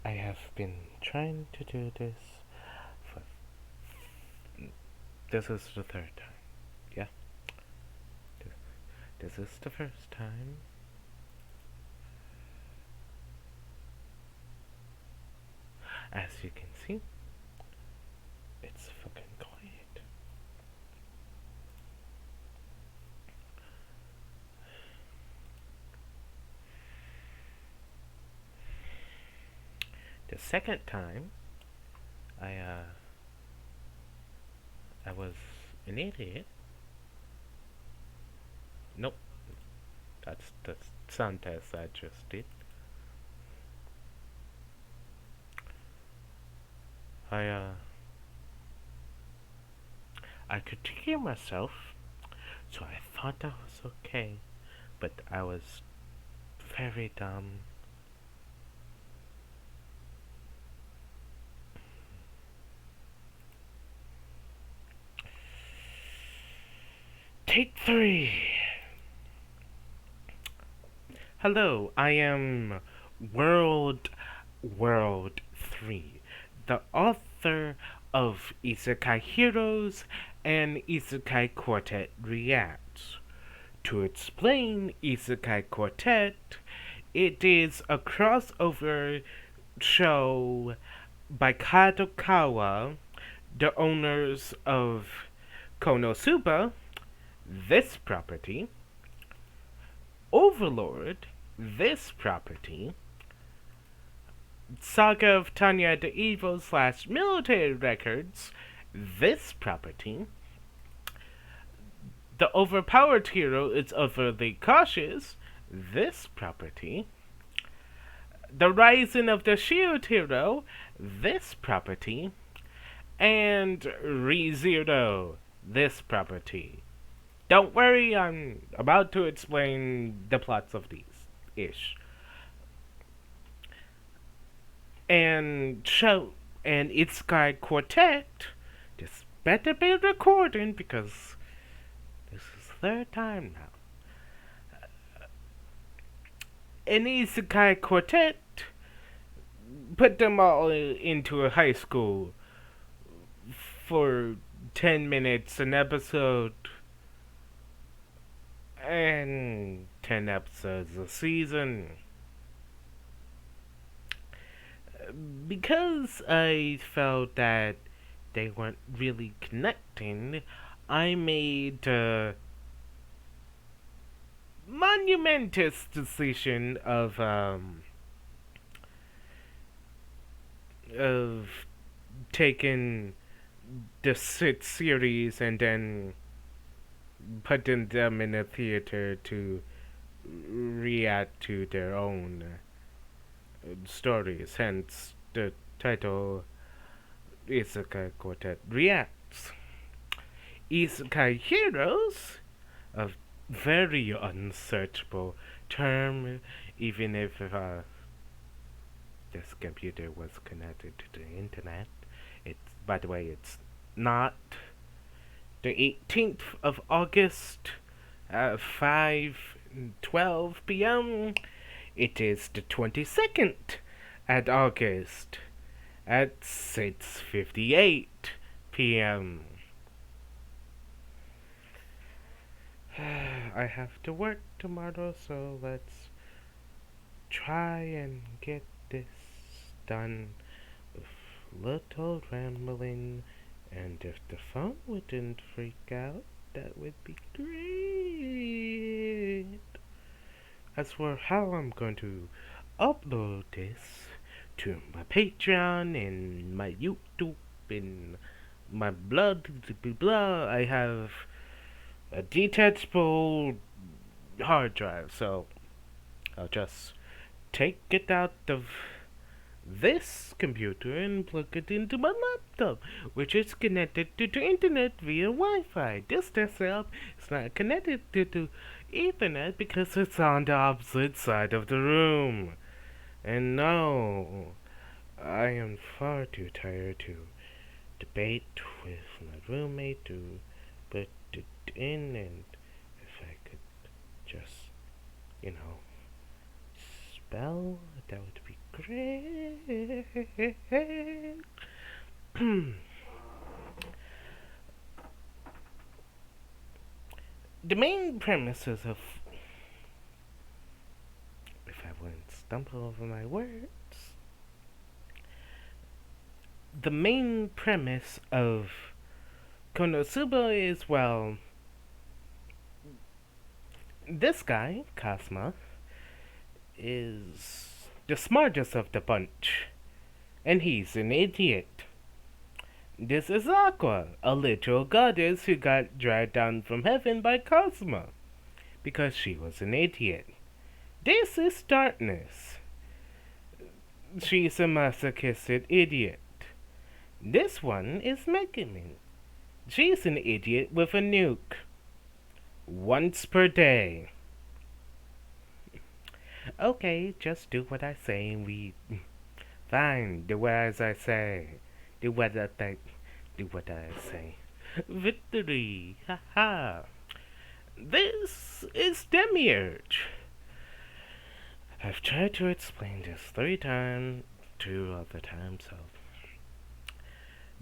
I have been trying to do this for. This is the third time. Yeah, this is the first time. As you can see, it's fucking quiet. The second time, I uh, I was an idiot. Nope, that's the sound test I just did. I uh, I could hear myself, so I thought that was okay, but I was very dumb. Take three. Hello, I am World World 3, the author of Isekai Heroes and Isekai Quartet Reacts. To explain Isekai Quartet, it is a crossover show by Kadokawa, the owners of Konosuba, this property, Overlord, this property, Saga of Tanya the Evil / Military Records, this property, The Overpowered Hero is Overly Cautious, this property, The Rising of the Shield Hero, this property, and ReZero, this property. Don't worry, I'm about to explain the plots of these ish. And show and Isekai Quartet. This better be recording because this is the third time now. An Isekai Quartet put them all into a high school for 10 minutes an episode and 10 episodes a season. Because I felt that they weren't really connecting, I made a monumentous decision of taking the six series and then putting them in a theater to react to their own stories. Hence, the title Isekai Quartet Reacts. Isekai Heroes, a very unsearchable term, even if this computer was connected to the internet. It's, by the way, it's not the 18th of August at 5:12 p.m. It is the 22nd at August at 6:58 p.m. I have to work tomorrow, so let's try and get this done with little rambling. And if the phone wouldn't freak out, that would be great. As for how I'm going to upload this to my Patreon and my YouTube and my blah blah blah, I have a detachable hard drive, so I'll just take it out of this computer and plug it into my laptop, which is connected to the internet via Wi-Fi. This desktop is not connected to Ethernet because it's on the opposite side of the room. And no, I am far too tired to debate with my roommate to put it in, and if I could just, spell, that would be great. The main premises of, if I wouldn't stumble over my words, the main premise of Konosuba is, well, this guy, Cosma, is the smartest of the bunch, and he's an idiot. This is Aqua, a literal goddess who got dragged down from heaven by Cosma because she was an idiot. This is Darkness. She's a masochistic idiot. This one is Megumin. She's an idiot with a nuke. Once per day. Okay, just do what I say and we... Fine, do what as I say. Do what I think. Do what I say. Victory! Haha! This is Demiurge. I've tried to explain this 3 times, 2 other times, so...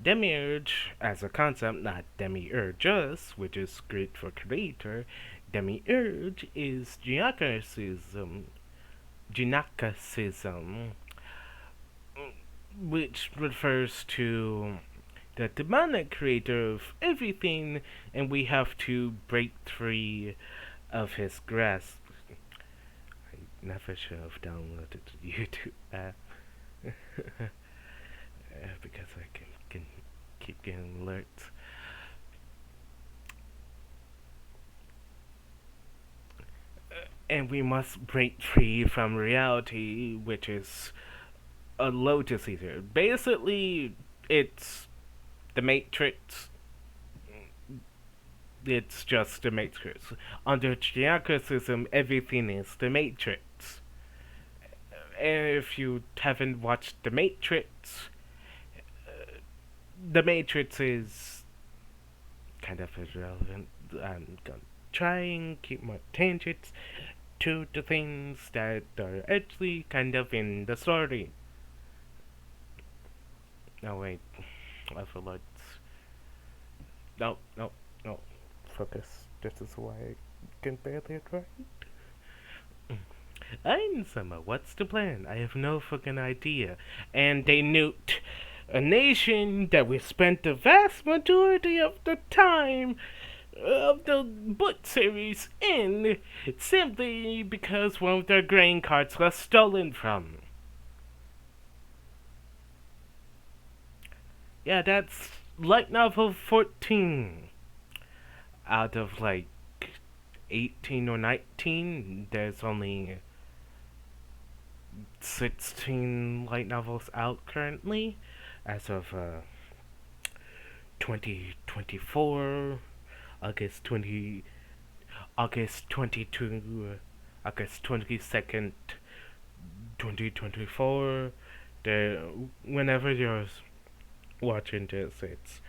Demiurge, as a concept, not demiurgus, which is Greek for creator. Demiurge is Genacacism, which refers to the demonic creator of everything, and we have to break free of his grasp. I never should have downloaded the YouTube app. Because I can keep getting alerts. And we must break free from reality, which is a Lotus Eater. Basically, it's the Matrix. It's just the Matrix. Under Geocratism, everything is the Matrix. And if you haven't watched the Matrix, the Matrix is kind of irrelevant. I'm gonna try and keep my tangents to the things that are actually kind of in the story. No, wait. I feel like... No. Focus. This is why I can barely write. I'm Summer. What's the plan? I have no fucking idea. And they nuked a nation that we spent the vast majority of the time of the book series in simply because one of their grain carts was stolen from. Yeah, that's light novel 14 out of like 18 or 19. There's only 16 light novels out currently as of 2024 August 22nd, August 22nd, 2024. Whenever you're watching this, it's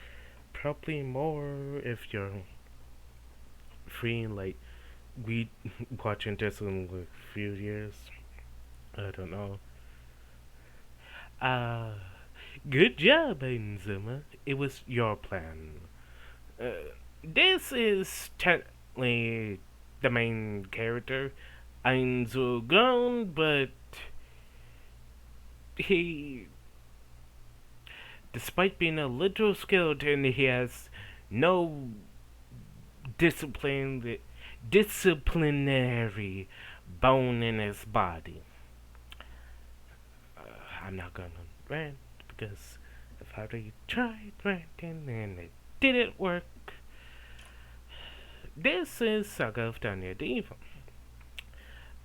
probably more if you're free, like we watching this in like a few years. I don't know. Good job, Ainzuma. It was your plan. This is technically the main character, Ainzu grown, but he, despite being a literal skeleton, he has no disciplinary bone in his body. I'm not gonna rant because I've already tried ranting and it didn't work. This is Saga of Danya the Evil.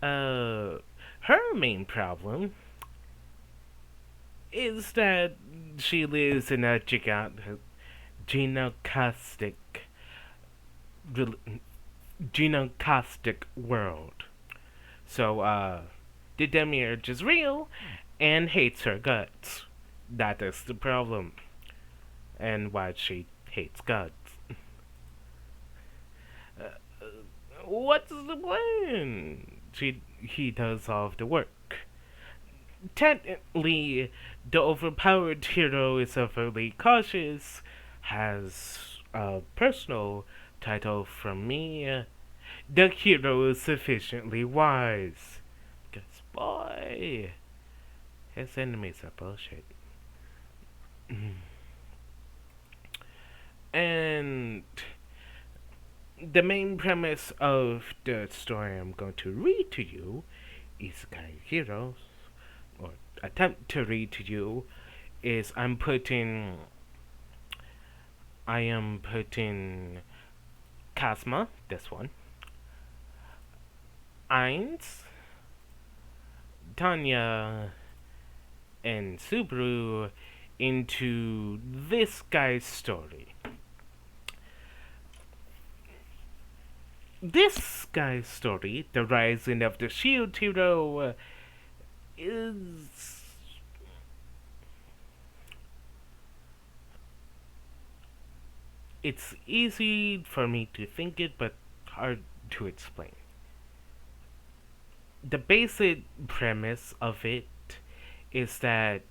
Her main problem is that she lives in a genocaustic world. So, the Demiurge is real and hates her guts. That is the problem. And why she hates guts. What's the plan? He does all of the work. Technically, the overpowered hero is overly cautious, has a personal title from me. The hero is sufficiently wise. Cause boy, his enemies are bullshit. And the main premise of the story I'm going to read to you, Isekai Heroes, or attempt to read to you, is I am putting Kazuma, this one, Ainz, Tanya, and Subaru into this guy's story. This guy's story, the rising of the shield hero, is it's easy for me to think it, but hard to explain. The basic premise of it is that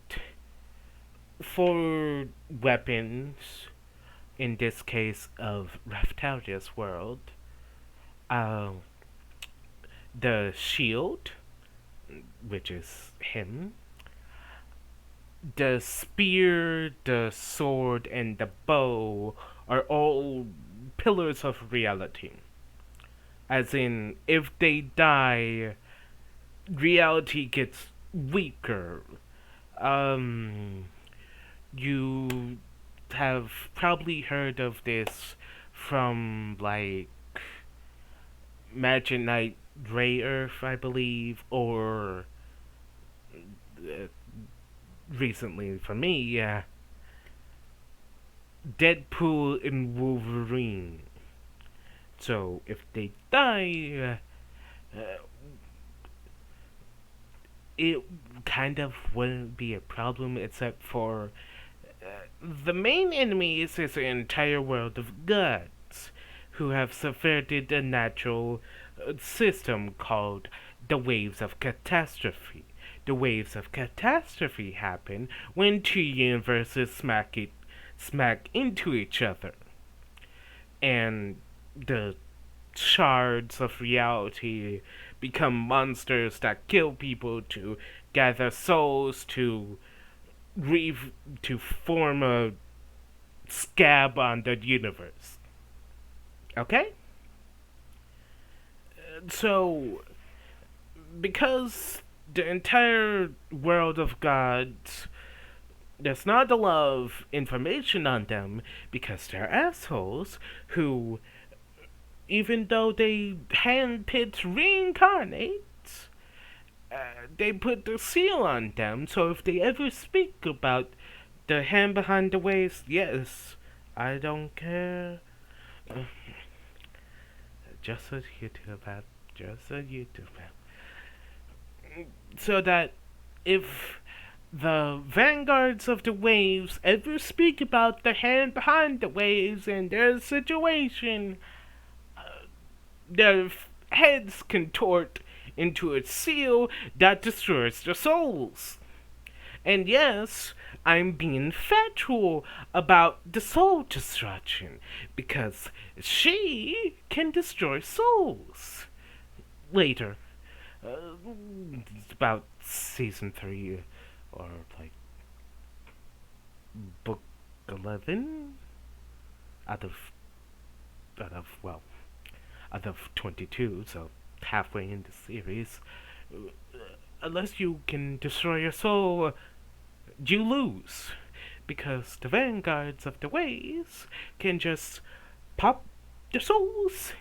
for weapons, in this case of Raftalia's world, uh, the shield, which is him, the spear, the sword, and the bow are all pillars of reality. As in, if they die, reality gets weaker. Um, you have probably heard of this from like Magic Knight Ray Earth, I believe, or uh, recently for me, yeah, Deadpool and Wolverine. So if they die, it kind of wouldn't be a problem, except for the main enemy is this entire world of gods who have subverted a natural system called the waves of catastrophe. The waves of catastrophe happen when two universes smack into each other, and the shards of reality become monsters that kill people to gather souls re- to form a scab on the universe. Okay? So, because the entire world of gods does not allow information on them because they're assholes who, even though they handpicked reincarnates, they put the seal on them, so if they ever speak about the hand behind the waist, yes, I don't care. Uh, just a YouTube app. Just a YouTube app. So that if the vanguards of the waves ever speak about the hand behind the waves and their situation, their heads contort into a seal that destroys their souls. And yes, I'm being factual about the soul destruction because she can destroy souls. Later, about season 3 or like book 11 out of out of well out of 22, so halfway in the series. Unless you can destroy your soul, you lose. Because the vanguards of the ways can just pop the souls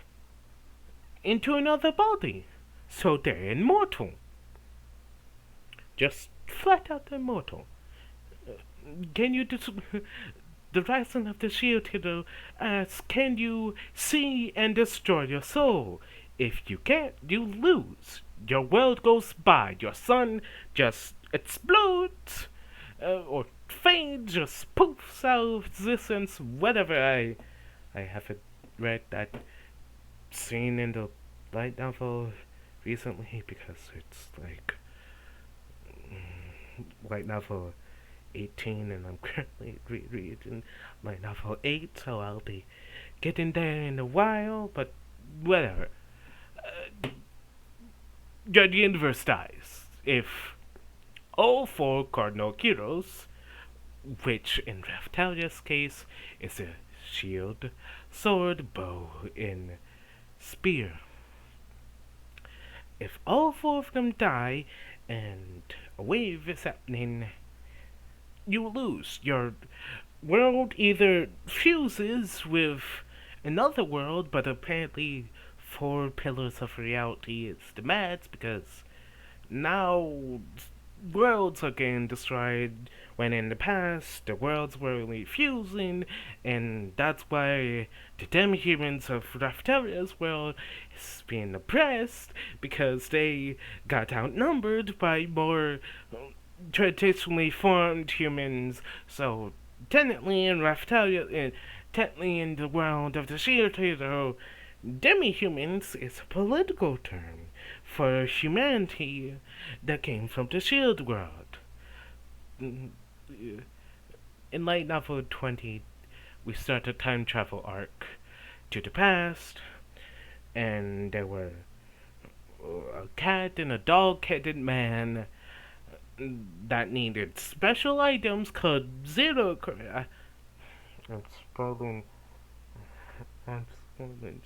into another body. So they're immortal. Just flat out immortal. Can you the rising of the shield hero asks, can you see and destroy your soul? If you can't, you lose. Your world goes by. Your sun just explodes, or fades, just poofs out of existence. Whatever. I haven't read that scene in the light novel recently because it's like light novel 18, and I'm currently reading light novel 8, so I'll be getting there in a while, but whatever. The universe dies if all four cardinal heroes, which in Raftalia's case is a shield, sword, bow, and spear. If all four of them die and a wave is happening, you lose. Your world either fuses with another world, but apparently four pillars of reality is the mads because now worlds are getting destroyed when in the past the worlds were only fusing, and that's why the demi-humans of Raftaria's world is being oppressed because they got outnumbered by more traditionally formed humans. So technically in Raftalia, technically in the world of the Shield Hero, demi-humans is a political term for humanity that came from the Shield world. In Light Novel 20, we start a time travel arc to the past, and there were a cat and a dog-headed man that needed special items called Zero. I'm scrolling. I'm scrolling.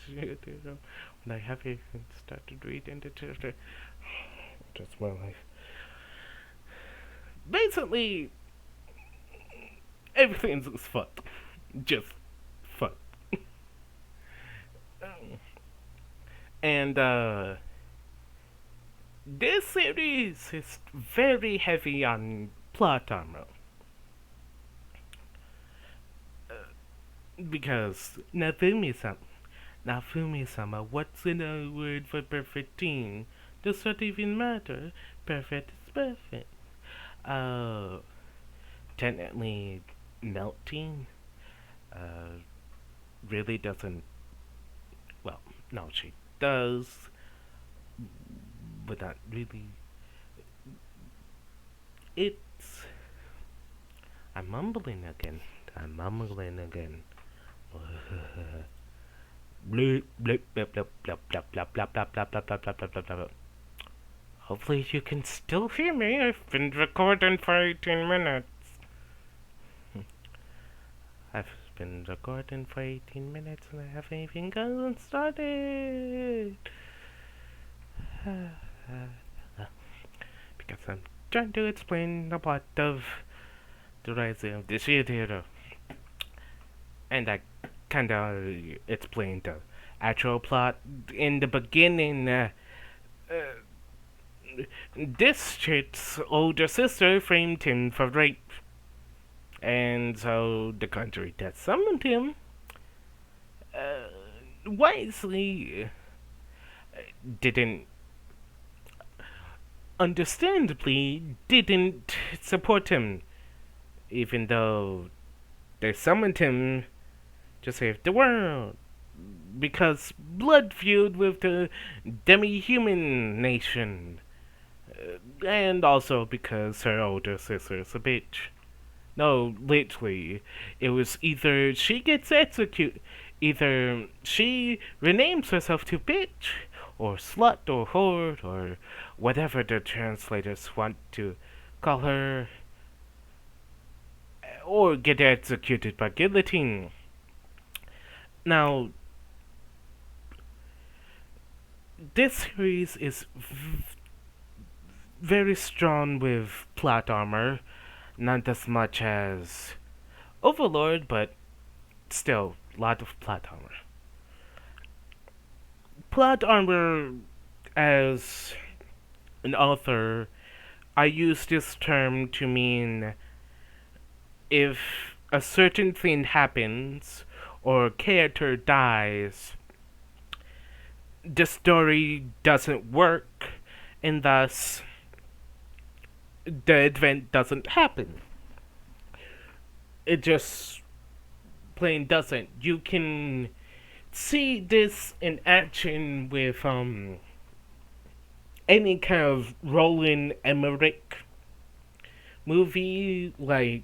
When I haven't even started reading the chapter. That's my life. Basically, everything's fun. Just fun. And, this series is very heavy on plot armor. Because Nafumi-sama, what's in a word for perfect team? Does that even matter? Perfect is perfect. Uh, Technically, melting, really doesn't. Well, no, she does, but not really. It's. I'm mumbling again. Bleep, bleep, bleep, bleep, bleep, bleep, bleep, bleep, bleep, bleep, bleep, bleep, bleep, bleep, bleep. Hopefully you can still hear me. I've been recording for 18 minutes. I've been recording for 18 minutes and I haven't even gotten started. Because I'm trying to explain the plot of The Rising of the Shield Hero. And I kinda explained the actual plot in the beginning. This chick's older sister framed him for rape. And so the country that summoned him wisely didn't, understandably, didn't support him, even though they summoned him to save the world. Because blood feud with the demi-human nation. And also because her older sister's a bitch. No, literally. It was either she gets executed, either she renames herself to bitch, or slut, or whore, or whatever the translators want to call her, or get executed by guillotine. Now, this series is very strong with plot armor, not as much as Overlord, but still, a lot of plot armor. Plot armor, as an author, I use this term to mean if a certain thing happens or a character dies, the story doesn't work, and thus the event doesn't happen. It just plain doesn't. You can see this in action with any kind of Roland Emmerich movie like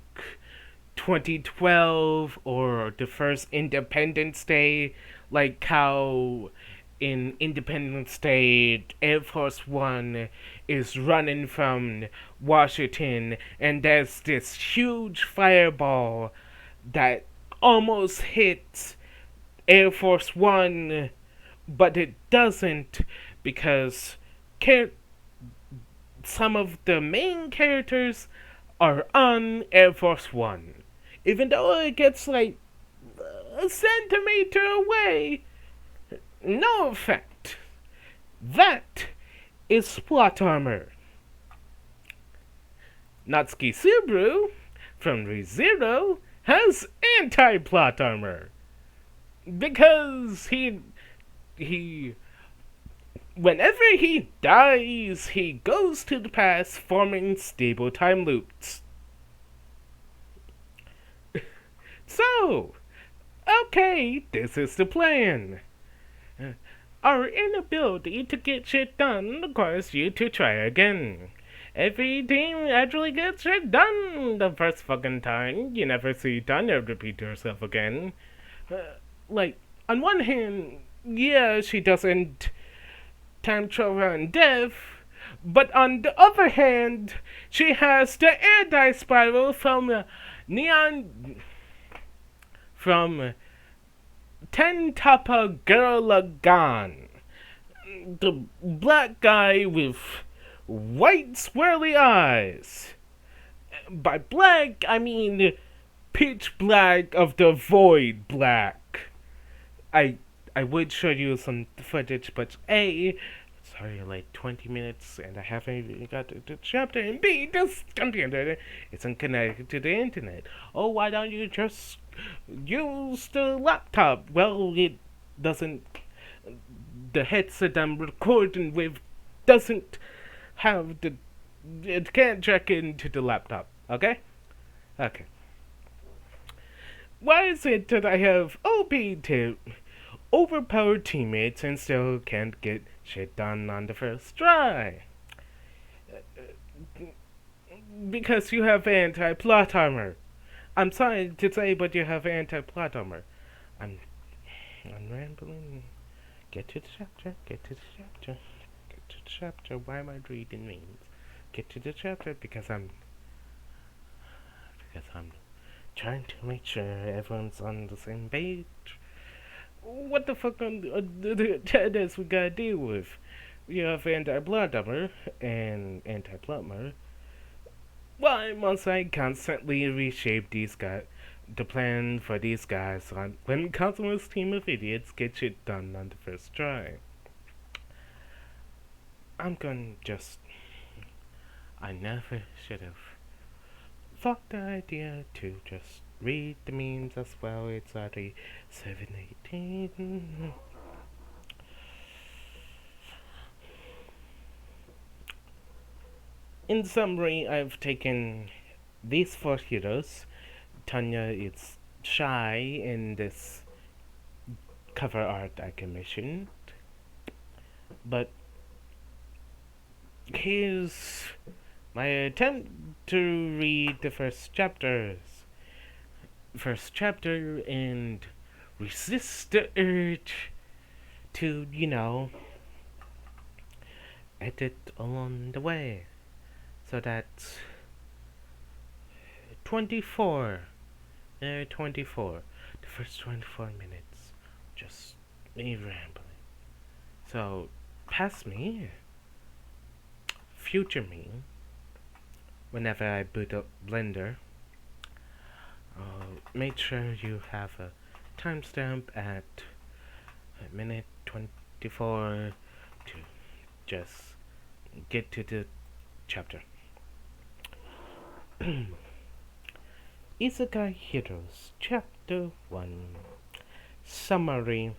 2012 or the first Independence Day, like how in Independence Day Air Force One is running from Washington and there's this huge fireball that almost hits Air Force One, but it doesn't because char- some of the main characters are on Air Force One. Even though it gets like a centimeter away, no effect. That is plot armor. Natsuki Subaru from ReZero has anti-plot armor because he whenever he dies, he goes to the past, forming stable time loops. So, okay, this is the plan. Our inability to get shit done requires you to try again. Every team actually gets shit done the first fucking time. You never see Tanya repeat herself again. Like, on one hand, yeah, she doesn't time travel and death, but on the other hand, she has the anti-spiral from Neon from Ten Tapa Gurlagan, the black guy with white swirly eyes. By black, I mean pitch black of the void black. I I would show you some footage, but A, sorry, like 20 minutes and I haven't even got to the chapter, and B, this computer isn't connected to the internet. Oh, why don't you just use the laptop? Well, it doesn't, the headset I'm recording with doesn't have the, it can't jack into the laptop, okay? Okay. Why is it that I have OP to overpowered teammates and still can't get shit done on the first try? Because you have anti-plot armor. I'm sorry to say, but you have anti-plot armor. I'm, I'm rambling. Get to the chapter. Get to the chapter. Get to the chapter. Why am I reading memes? Get to the chapter because I'm trying to make sure everyone's on the same page. What the fuck on the tennis we gotta deal with? You have anti-blood armor and anti-plot armor. Why must I constantly reshape these guys? The plan for these guys on when Cosmo's team of idiots get shit done on the first try. I'm gonna just. I never should have thought the idea to just read the memes as well. It's already 7:18. In summary, I've taken these four heroes. Tanya is shy in this cover art I commissioned, but here's my attempt to read the first chapters. First chapter and resist the urge to, edit along the way. So that's 24. 24. The first 24 minutes. Just me rambling. So, past me, future me, whenever I boot up Blender, make sure you have a timestamp at a minute 24 to just get to the chapter. Isekai Heroes, Chapter 1. Summary.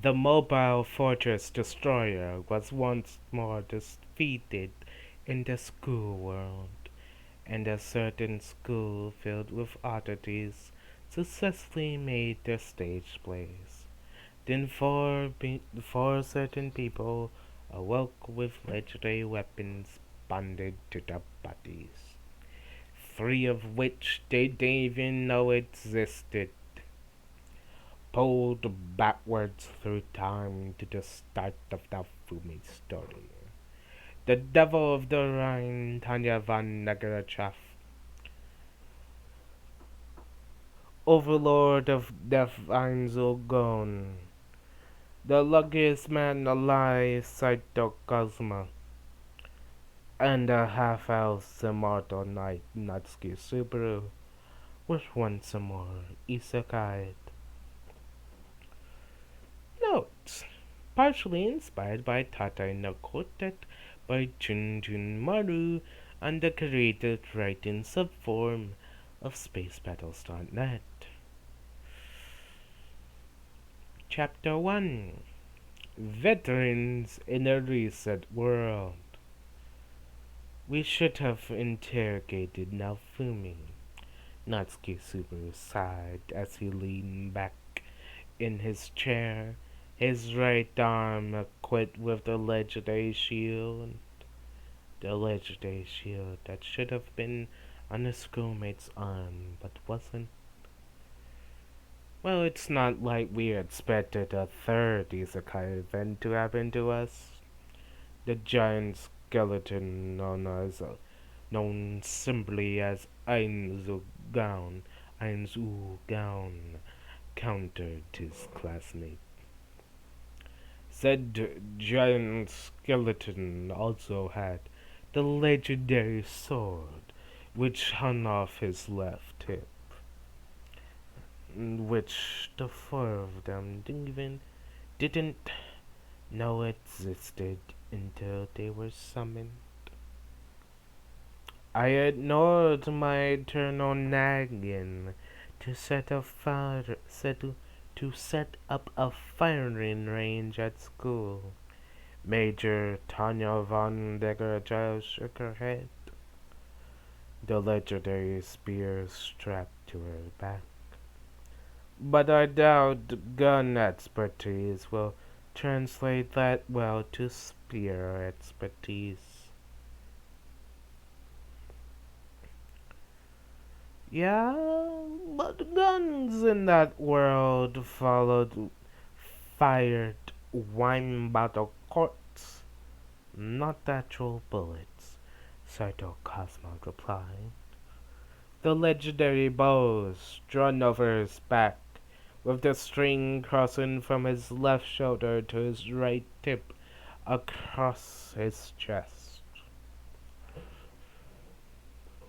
The mobile fortress destroyer was once more defeated in the school world, and a certain school filled with oddities successfully made their stage plays. Then four certain people awoke with legendary weapons responded to the bodies, three of which they didn't even know existed, pulled backwards through time to the start of the Fumi story. The devil of the Rhine, Tanya von Negerachef, overlord of Death Einzelgon, the luckiest man alive, Saito Kazuma, and the half-elf immortal knight Natsuki Subaru was once more Isekai. Notes: partially inspired by Tatai no Kotet by Junjun Maru and the created writing subform of SpaceBattles.net. Chapter 1: Veterans in a Reset World. We should have interrogated Naofumi. Natsuki Subaru sighed as he leaned back in his chair, his right arm equipped with the legendary shield. The legendary shield that should have been on his schoolmate's arm, but wasn't. Well, it's not like we expected a third isekai event to happen to us. The giant skeleton known simply as Einzugaon, countered his classmate. Said giant skeleton also had the legendary sword, which hung off his left hip, which the four of them didn't know existed until they were summoned. I ignored my eternal nagging to set up a firing range at school. Major Tanya von Degerjail shook her head, the legendary spear strapped to her back. But I doubt gun expertise will translate that well to spear expertise. Yeah, but guns in that world fired wine bottle corks, not actual bullets, Saito Cosmo replied. The legendary bow strung over his back, with the string crossing from his left shoulder to his right tip across his chest.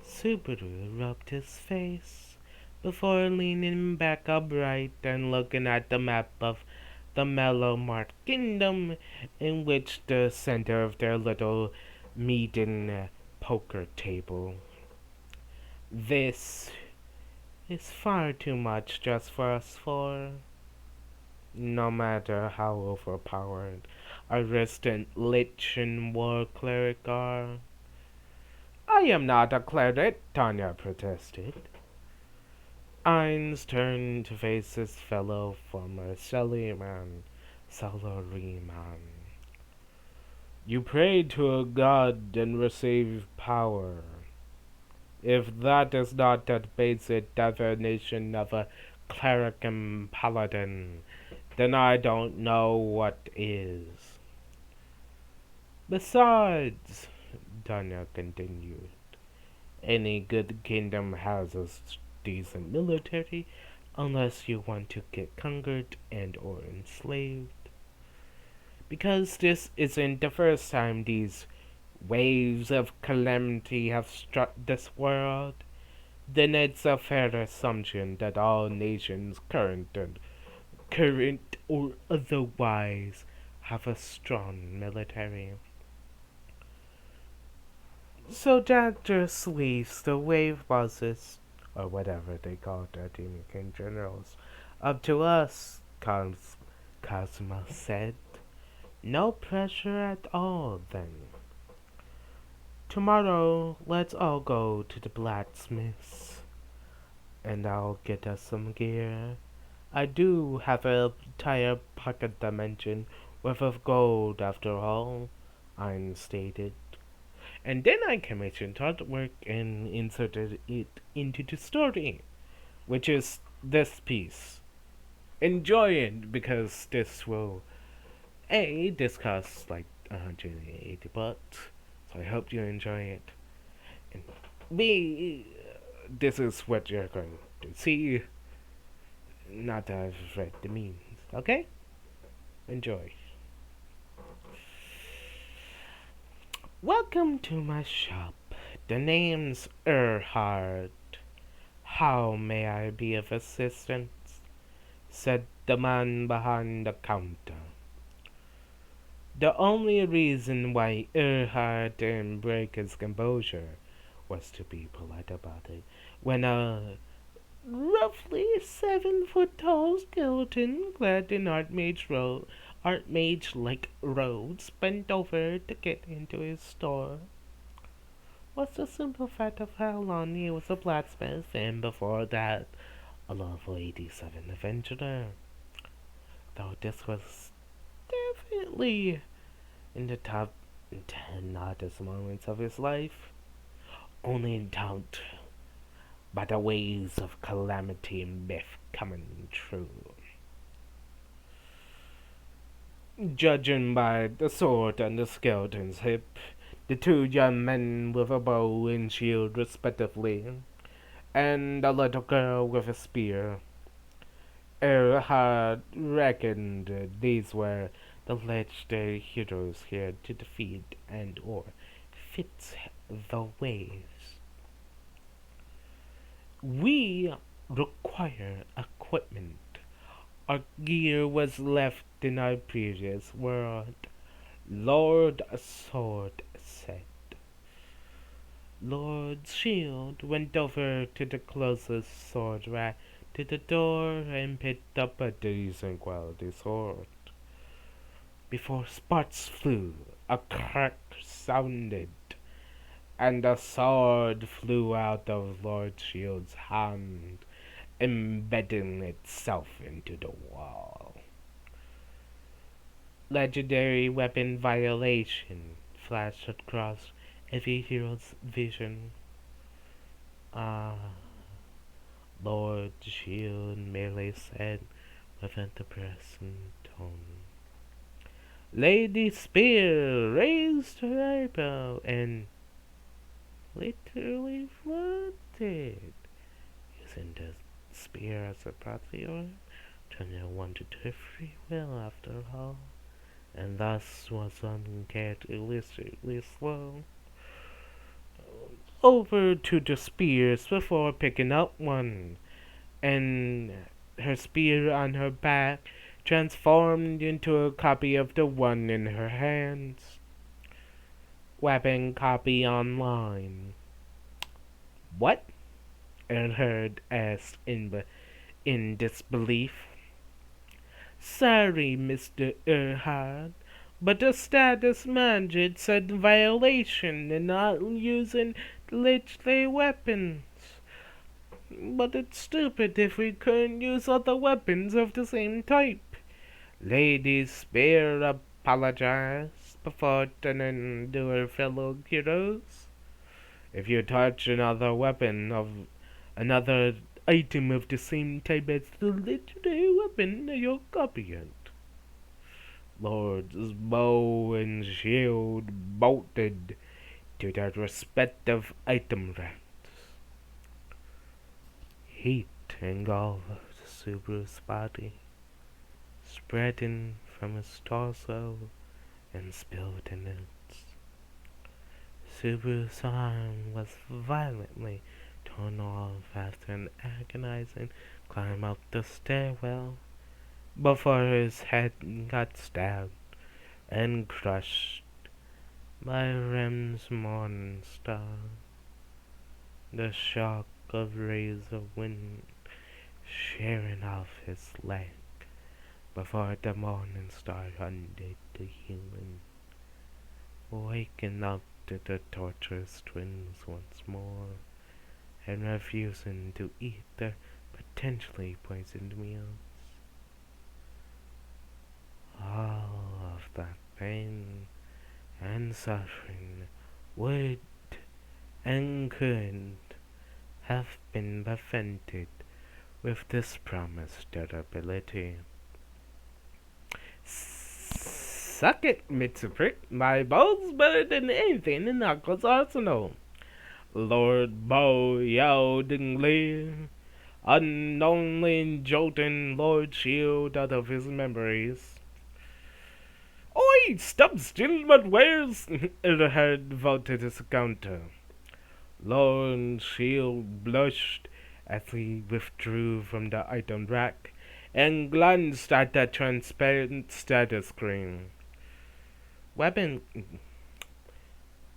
Subaru rubbed his face before leaning back upright and looking at the map of the Mellowmark Kingdom, in which the center of their little meeting poker table. This is far too much just for us four. No matter how overpowered our resident lich and war cleric are. I am not a cleric, Tanya protested. Ainz turned to face his fellow former salaryman. You pray to a god and receive power. If that is not the basic definition of a cleric and paladin, then I don't know what is. Besides, Tanya continued, any good kingdom has a decent military, unless you want to get conquered and or enslaved. Because this isn't the first time these waves of calamity have struck this world, then it's a fair assumption that all nations, current or otherwise, have a strong military. So that just leaves the wave bosses, or whatever they call their teaming generals, up to us, Cosmo said. No pressure at all, then. Tomorrow, let's all go to the blacksmith's, and I'll get us some gear. I do have an entire pocket dimension worth of gold, after all, Ein stated. And then I commissioned artwork and inserted it into the story, which is this piece. Enjoy it because this will this costs like 180 bucks, so I hope you enjoy it. And B, this is what you're going to see. Not that I've read the memes. Okay, enjoy. Welcome to my shop. The name's Erhard. How may I be of assistance? Said the man behind the counter. The only reason why Erhard didn't break his composure was to be polite about it. When a roughly 7 foot tall skeleton clad in art mage like robes bent over to get into his store. Was the simple fact of how long he was a blacksmith and before that a level 87 adventurer. Though this was definitely in the top 10 oddest moments of his life, only doubt by the ways of calamity and myth coming true. Judging by the sword and the skeleton's hip, the two young men with a bow and shield respectively, and the little girl with a spear, had reckoned these were the legendary heroes here to defeat and or fit the ways. We require equipment. Our gear was left in our previous world, Lord Sword said. Lord Shield went over to the closest sword rack to the door and picked up a decent quality sword. Before sparks flew, a crack sounded, and the sword flew out of Lord Shield's hand, embedding itself into the wall. Legendary weapon violation flashed across every hero's vision. Ah, Lord Shield merely said with a depressing tone. Lady Spear raised her eyebrow and literally floated, using the spear as a proxy turning one to two free will after all, and thus was uncharacteristically slow over to the spears before picking up one, and her spear on her back transformed into a copy of the one in her hands. Weapon copy online. What? Erhard asked in disbelief. Sorry, Mr. Erhard, but the status manager said violation and not using legendary weapons. But it's stupid if we couldn't use other weapons of the same type. Lady Spear apologized before turning to her fellow heroes. If you touch another item of the same type as the legendary weapon, you'll copy it. Lord's bow and shield bolted to their respective item racks. Heat engulfed Subaru's body, spreading from his torso and spilled in it. Subaru's arm was violently torn off after an agonizing climb up the stairwell before his head got stabbed and crushed by Rem's morning star. The shock of rays of wind shearing off his leg before the morning star undid the healing, waking up to the torturous twins once more and refusing to eat their potentially poisoned meals. All of that pain and suffering would and could have been prevented with this promised durability. Suck it, Mitsuprick. My bow's better than anything in Knuckles' arsenal. Lord Bow yelled in glee, unknowingly jolting Lord Shield out of his memories. Oi! Stop stealing my wares! Erhard vaulted his counter. Lord Shield blushed as he withdrew from the item rack and glanced at the transparent status screen. Weapon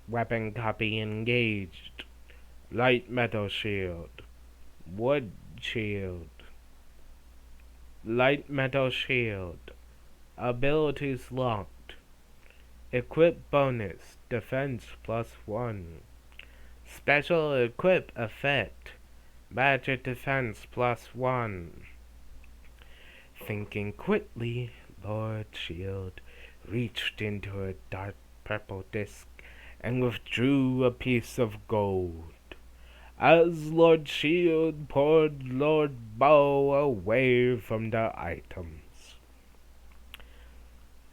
weapon copy engaged. Light metal shield. Wood shield. Light metal shield. Abilities locked. Equip bonus. Defense +1. Special equip effect. Magic defense +1. Thinking quickly, Lord Shield reached into a dark purple disc and withdrew a piece of gold. As Lord Shield poured Lord Bow away from the items.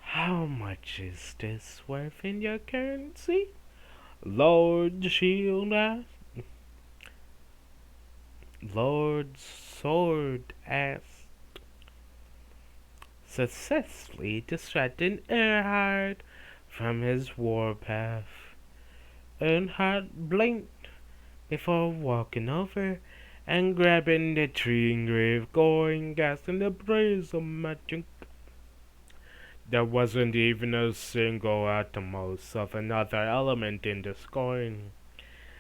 How much is this worth in your currency? Lord Shield asked. Lord Sword asked, successfully distracting Erhard from his warpath. Erhard blinked before walking over and grabbing the tree engraved going gas in the blaze of magic. There wasn't even a single atomos of another element in this coin.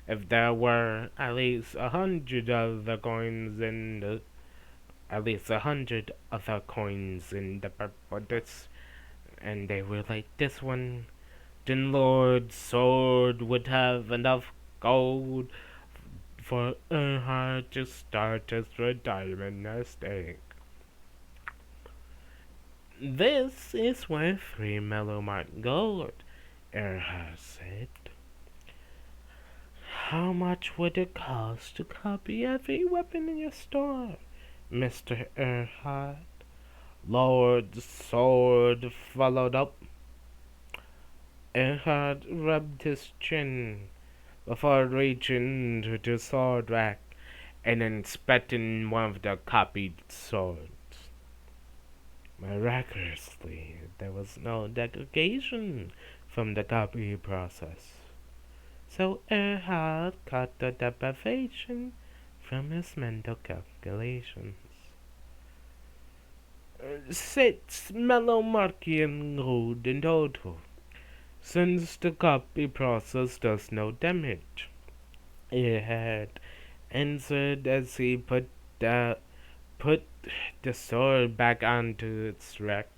If there were at least 100 other coins in the at least 100 other coins in the purple disc, and they were like this one, then Lord Sword would have enough gold for Erhard to start his retirement nest egg. This is worth 3 Mellowmark gold, Erhard said. How much would it cost to copy every weapon in your store, Mr. Erhard? Lord Sword followed up. Erhard rubbed his chin before reaching into the sword rack and inspecting one of the copied swords. Miraculously, there was no degradation from the copy process, so Erhard cut the deprivation from his mental calculations. 6 Mellowmarkian gold in total, since the copy process does no damage. Erhard answered as he put the sword back onto its rack.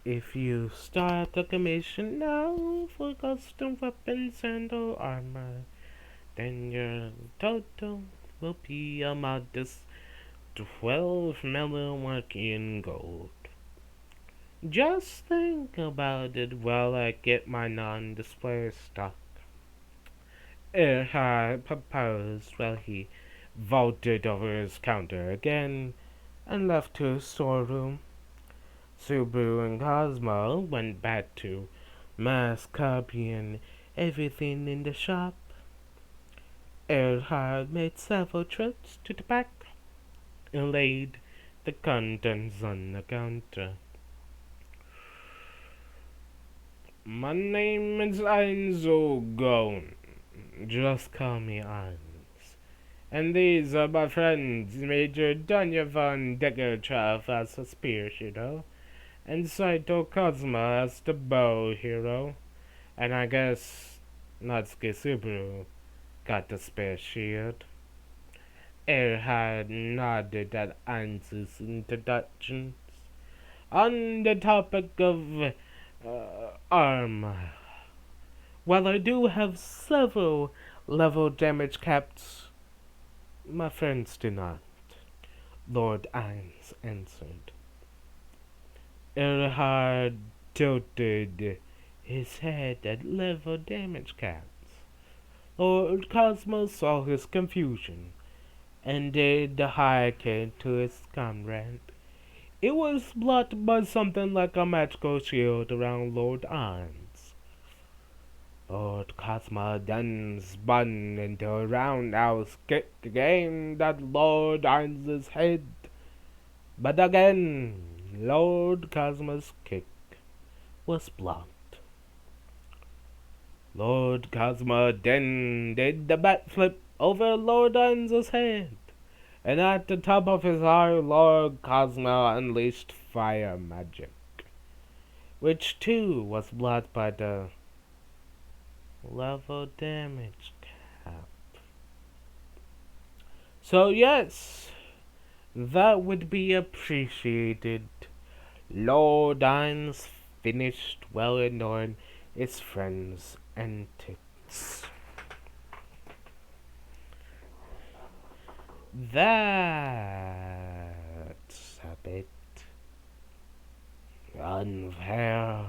If you start the commission now for custom weapons and or armor, then your total will be a modest 12 Mellowmarkian gold. Just think about it while I get my non-display stock. Erhard proposed while he vaulted over his counter again and left to his storeroom. Subaru and Cosmo went back to mass copying everything in the shop. Erhard made several trips to the back and laid the contents on the counter. My name is Einzo Gone. Just call me Eins. And these are my friends, Major Dunya von Degertraff as a spear hero, and Saito Kazuma as the bow hero, and I guess Natsuki Subaru got the spare shield. Erhard nodded at Eins's introductions. On the topic of armor, while I do have several level damage caps, my friends do not, Lord Eins answered. Erhard tilted his head at level damage counts. Lord Cosmos saw his confusion and did the high kick to his comrade. It was blocked by something like a magical shield around Lord Arns. Lord Cosmo then spun into a roundhouse kick aimed at Lord Arns's head. But again, Lord Cosmo's kick was blocked. Lord Cosmo then did the backflip over Lord Arns's head. And at the top of his heart, Lord Cosmo unleashed fire magic, which too was blocked by the level damage cap. So yes, that would be appreciated. Lord Dines finished well ignoring his friend's antics. That's a bit unfair.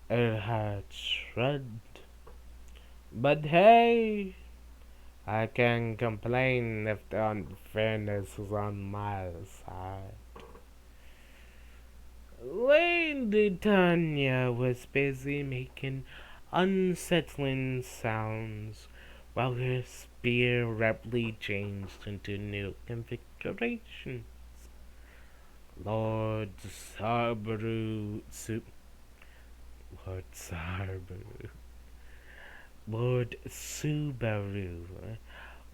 It had shrugged. But hey, I can't complain if the unfairness is on my side. Lady Tanya was busy making unsettling sounds while her spear rapidly changed into new configurations. Lord Sarbaru, Lord Sarbaru, Lord Subaru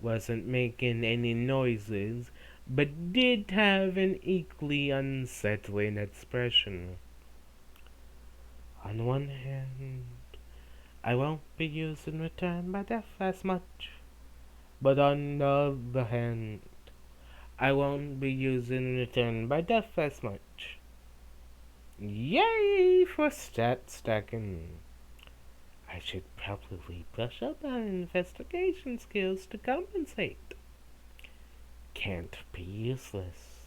wasn't making any noises, but did have an equally unsettling expression. On one hand, I won't be using return by death as much, but on the other hand, I won't be using return by death as much. Yay for stat stacking! I should probably brush up on investigation skills to compensate. Can't be useless.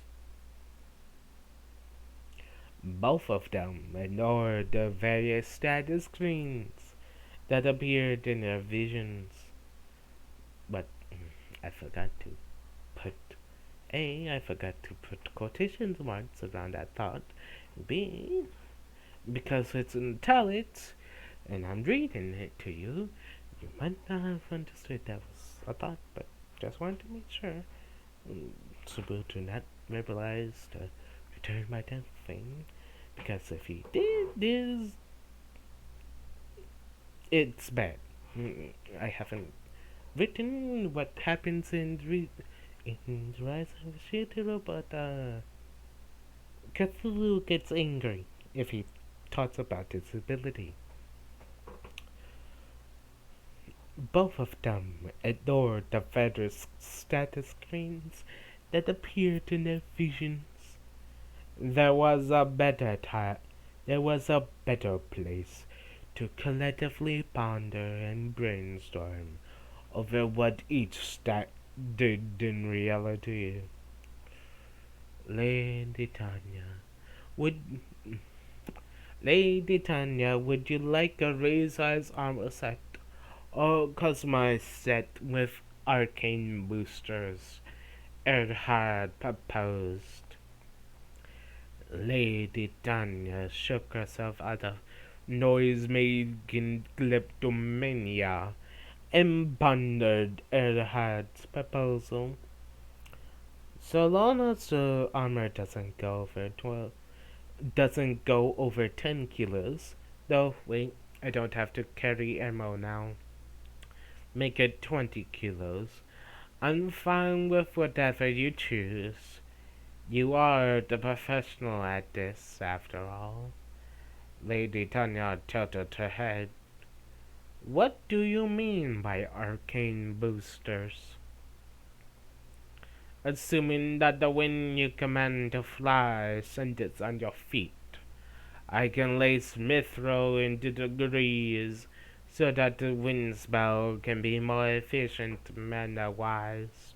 Both of them ignored the various status screens that appeared in their visions. But I forgot to put I forgot to put quotation marks around that thought. B, because it's in italics and I'm reading it to you, you might not have understood that was a thought, but just wanted to make sure. Supposed to not verbalize the return my death thing, because if he did this, it's bad. I haven't written what happens in the Rise of Shitiro, but Cthulhu gets angry if he talks about his ability. Both of them adored the various status screens that appeared in their visions. There was a better place to collectively ponder and brainstorm over what each stat did in reality. Lady Tanya, would Lady Tanya, would you like a raise-size armor set or customized set with arcane boosters? Erhard proposed. Lady Tanya shook herself out of noise-making kleptomania and pondered Erhard's proposal. So long as the armor doesn't go over 10 kilos. Though, wait, I don't have to carry ammo now. Make it 20 kilos. I'm fine with whatever you choose. You are the professional at this, after all. Lady Tanya tilted her head. What do you mean by arcane boosters? Assuming that the wind you command to fly centers on your feet, I can lace mithril into degrees so that the wind spell can be more efficient mana-wise.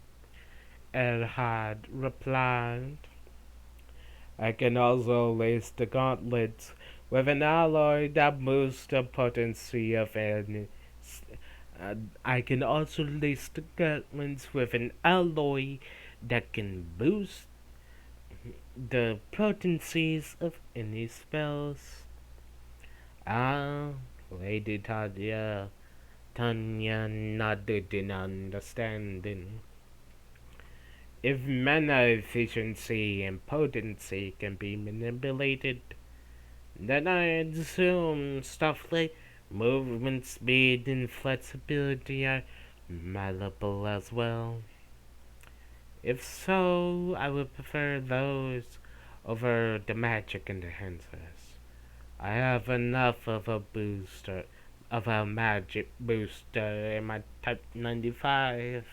Erhard replied. I can also lace the gauntlets with an alloy that boosts the potency of an. Uh, I can also list gauntlets with an alloy that can boost the potencies of any spells. Ah, Lady Tanya nodded in understanding. If mana efficiency and potency can be manipulated, then I assume stuff like movement speed and flexibility are malleable as well. If so, I would prefer those over the magic enhancers. I have enough of a magic booster in my Type 95,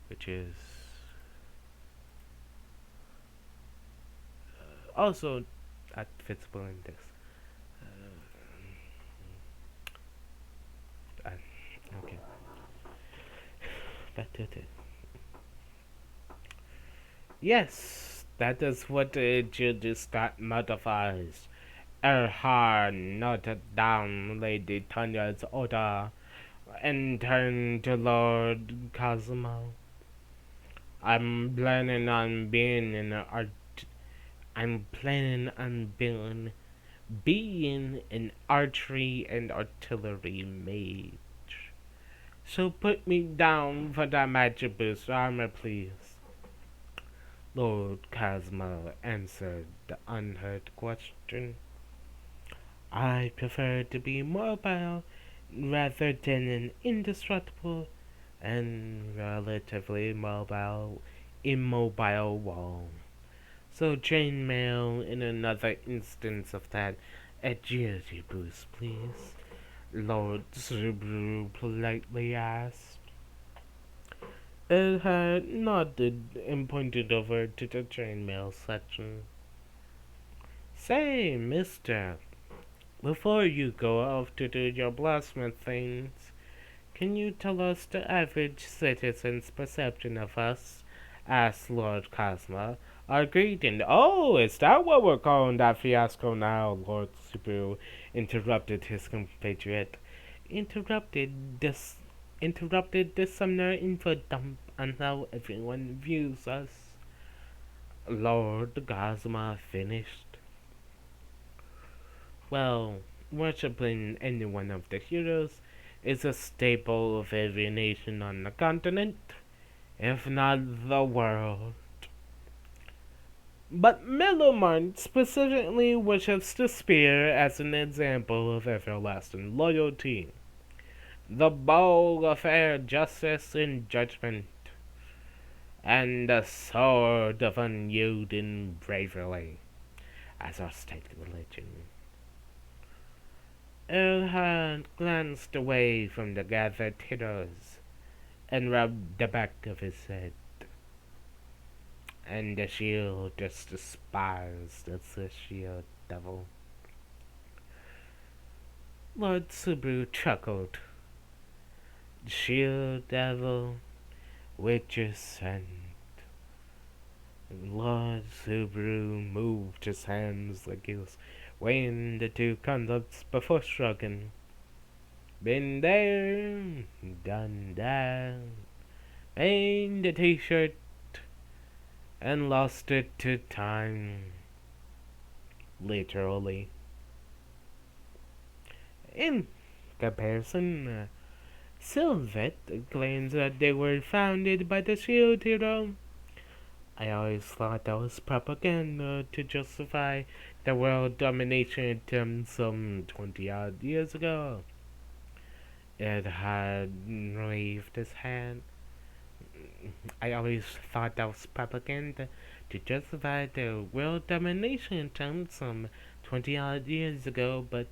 which is also visible in this. Uh, okay, back to it. Yes, that is what the judges got modifies. Erhard noted down Lady Tanya's order and turned to Lord Cosmo. I'm planning on being an art. I'm planning on being an archery and artillery mage. So put me down for that magic boost armor, please. Lord Cosmo answered the unheard question. I prefer to be mobile rather than an indestructible and relatively immobile wall. So chainmail in another instance of that agility boost, please. Lord Subaru politely asked. It had nodded and pointed over to the chainmail section. Say, mister, before you go off to do your blacksmith things, can you tell us the average citizen's perception of us? Asked Lord Cosmo. Our greeting. Oh, is that what we're calling that fiasco now? Lord Subaru interrupted his compatriot. Interrupted this interrupted the summoner info dump on how everyone views us. Lord Cosmo finished. Well, worshipping any one of the heroes is a staple of every nation on the continent, if not the world. But Melomart specifically worships the spear as an example of everlasting loyalty, the bow of fair justice and judgment, and the sword of unyielding bravery as our state religion. Erhard glanced away from the gathered heroes and rubbed the back of his head. And the shield just despised as the shield devil. Lord Subaru chuckled. The shield devil, witch's scent. Lord Subaru moved his hands like he was weighing the two concepts before shrugging. Been there, done that. Made the t-shirt and lost it to time. Literally. In comparison, Sylvet claims that they were founded by the Shield Hero. I always thought that was propaganda to justify the world domination attempt some 20 odd years ago. It had waved his hand. I always thought that was propaganda to justify the world domination attempt some 20 odd years ago, but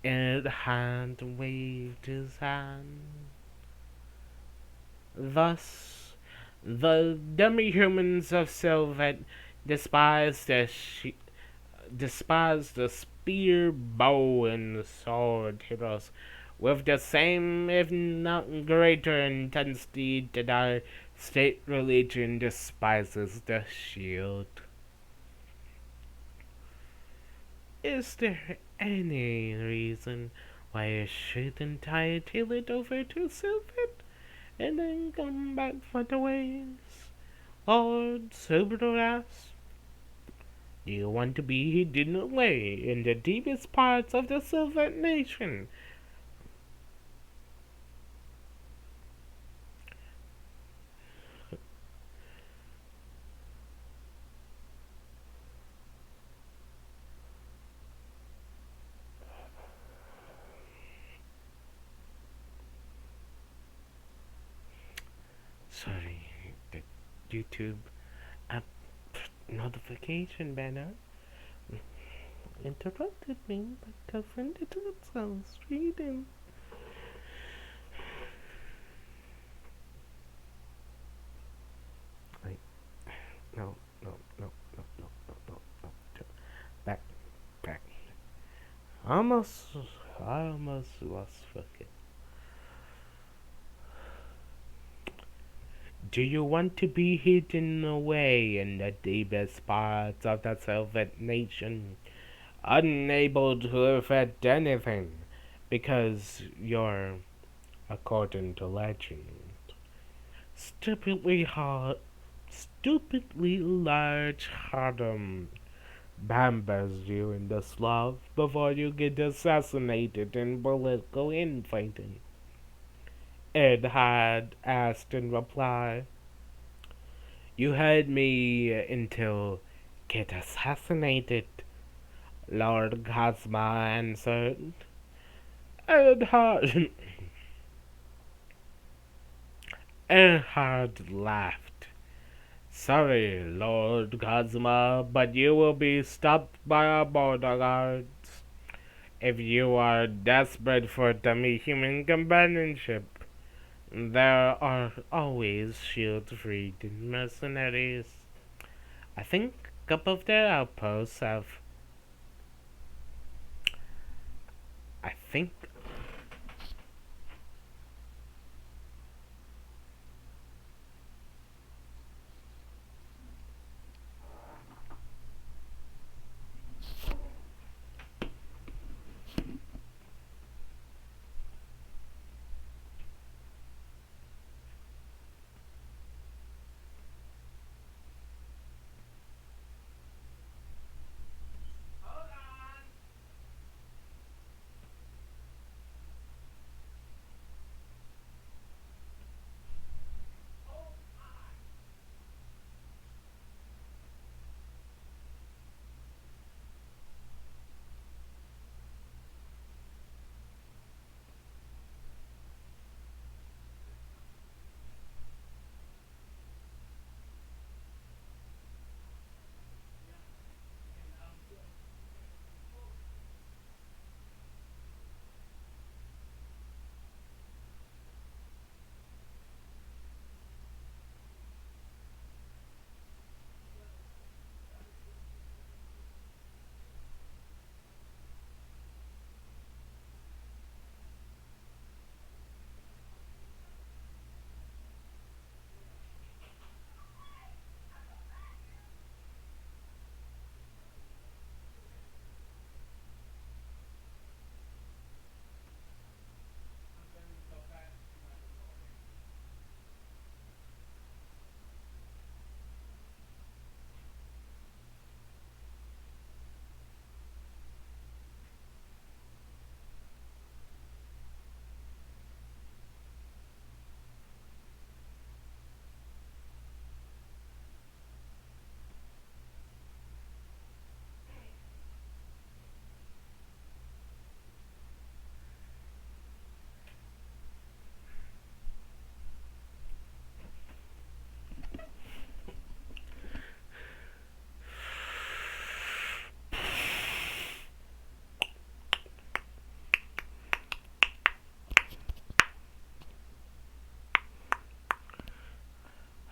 it had waved his hand. Thus, the demi-humans of Sylvet despise the spear, bow, and sword heroes with the same, if not greater, intensity that our State religion despises the shield. Is there any reason why I shouldn't I tail it over to Sylvan and then come back for the ways? Lord Silvergrass, do you want to be hidden away in the deepest parts of the Sylvan Nation? Sorry, the YouTube app notification banner interrupted me because when the tweets I was reading. Wait, no, no, no, no, no, no, no, no. Back, back. I almost, I almost lost focus. Do you want to be hidden away in the deepest parts of the Soviet nation, unable to affect anything, because you're, according to legend, stupidly hard, stupidly large Harlem bambas you in the slough before you get assassinated in political infighting? Ed had asked in reply. You heard me until get assassinated, Lord Cosma answered. Erhard, Erhard laughed. Sorry, Lord Cosma, but you will be stopped by our border guards if you are desperate for human companionship. There are always shield-free mercenaries. I think a couple of their outposts have. I think.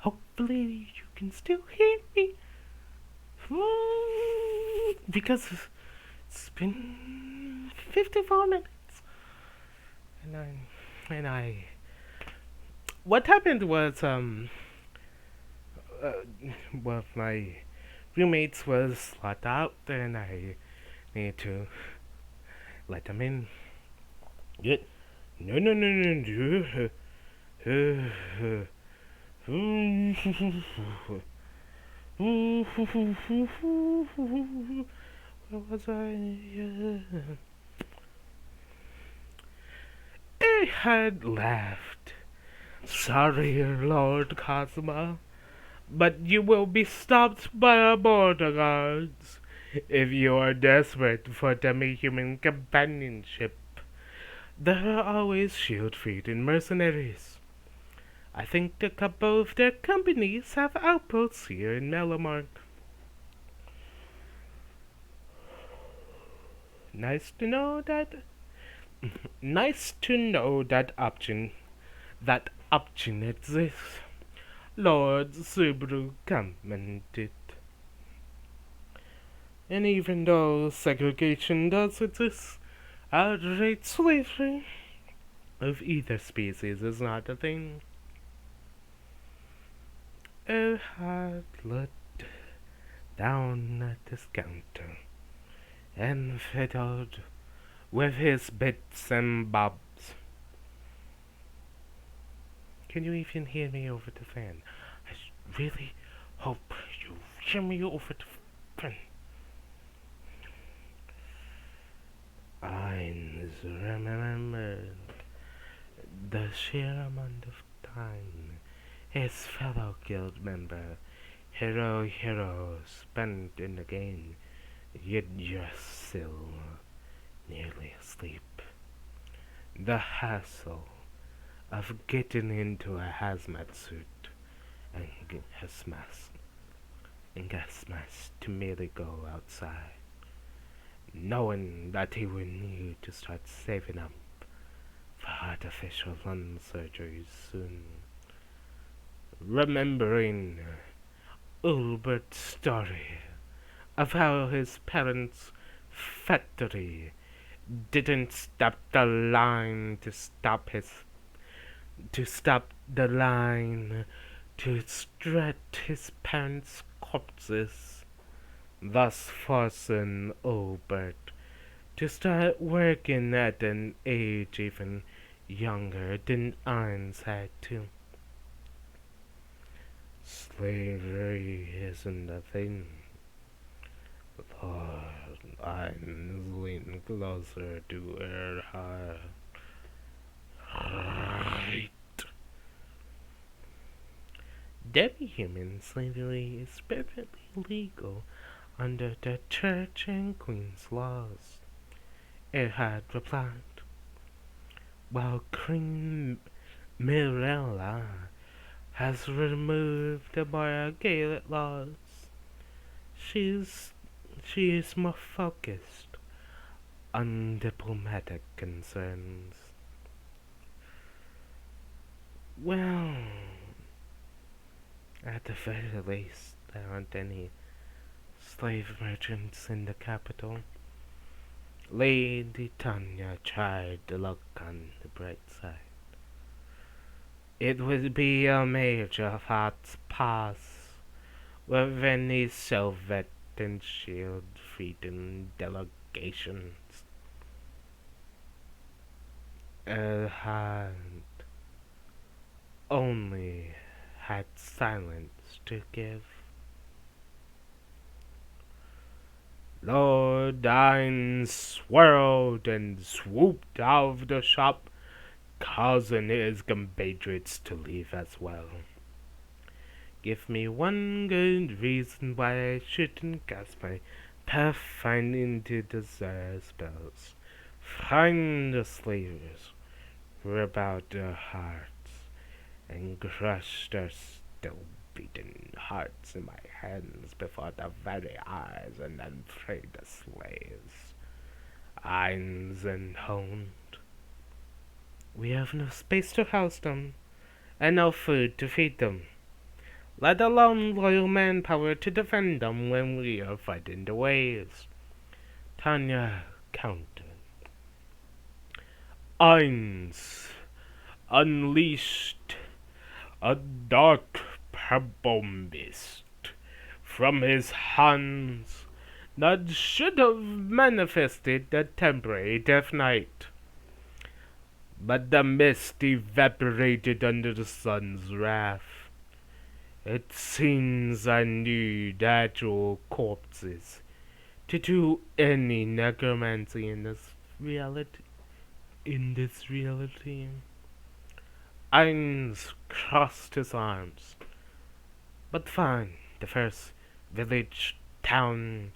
Hopefully, you can still hear me. Because it's been 54 minutes. And I. What happened was, uh, one of my roommates was locked out, and I need to let them in. Good. No, no, no, no, no. Where was I? I had laughed. Sorry, Lord Cosmo, but you will be stopped by our border guards if you are desperate for demi-human companionship. There are always shield-feeding mercenaries. I think a couple of their companies have outposts here in Melamart. Nice to know that. Nice to know that option exists. Lord Subaru commented. And even though segregation does exist, outright slavery of either species is not a thing. I had looked down at his counter and fiddled with his bits and bobs. Can you even hear me over the fan? I really hope you hear me over the fan. I remember the sheer amount of time his fellow guild member Hero spent in the game, yet you're still nearly asleep. The hassle of getting into a hazmat suit and gas mask to merely go outside, knowing that he would need to start saving up for artificial lung surgery soon. Remembering Ulbert's story of how his parents' factory didn't stop the line to stop the line to extract his parents' corpses, thus forcing Ulbert to start working at an age even younger than Irons had to. Slavery isn't a thing. Lord, I'm leaning closer to her heart. Right. Demi-human slavery is perfectly legal under the Church and Queen's laws, it had replied, while Queen Mirella has removed the more laws. She's she is more focused on diplomatic concerns. Well, at the very least, there aren't any slave merchants in the capital. Lady Tanya tried to look on the bright side. It would be a major hot pass with any Soviet and shield-feeding delegations. It had only had silence to give. Lord Dine swirled and swooped out of the shop, causing his compatriots to leave as well. Give me one good reason why I shouldn't cast my pathfinding to desire spells. Find the slavers, rip out their hearts, and crush their still beating hearts in my hands before their very eyes, and then free the slaves. Eins and Hond. We have no space to house them, and no food to feed them, let alone loyal manpower to defend them when we are fighting the waves. Tanya countered. Eins unleashed a dark purple mist from his hands that should have manifested the temporary death knight. But the mist evaporated under the sun's wrath. It seems I need actual corpses to do any necromancy in this reality. Ainz crossed his arms. But fine, the first village, town,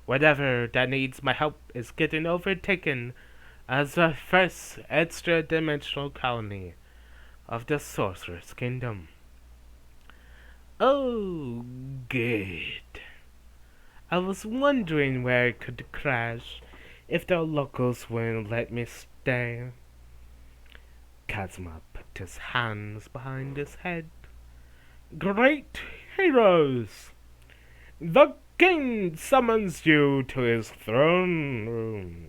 whatever that needs my help is getting overtaken as the first extra-dimensional colony of the Sorcerer's Kingdom. Oh, good. I was wondering where I could crash if the locals wouldn't let me stay. Kazuma put his hands behind his head. Great heroes! The king summons you to his throne room.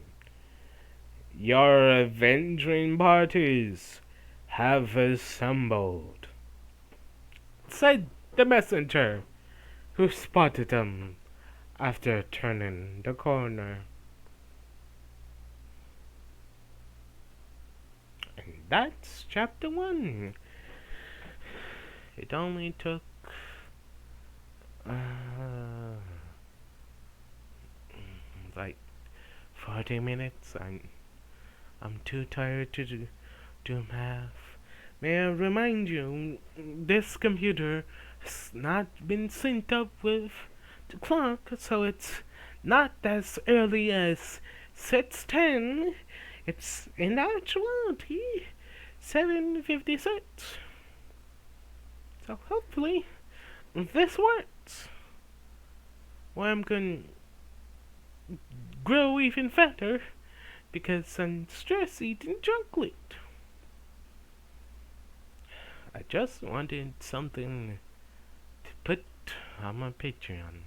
Your avenging parties have assembled, said the messenger, who spotted them after turning the corner. And that's chapter 1. It only took uh, like 40 minutes. I'm too tired to do math. May I remind you, this computer has not been synced up with the clock, so it's not as early as 6:10. It's in actuality 7:56. So hopefully this works. Or I'm gonna grow even fatter because I'm stress eating chocolate. I just wanted something to put on my Patreon.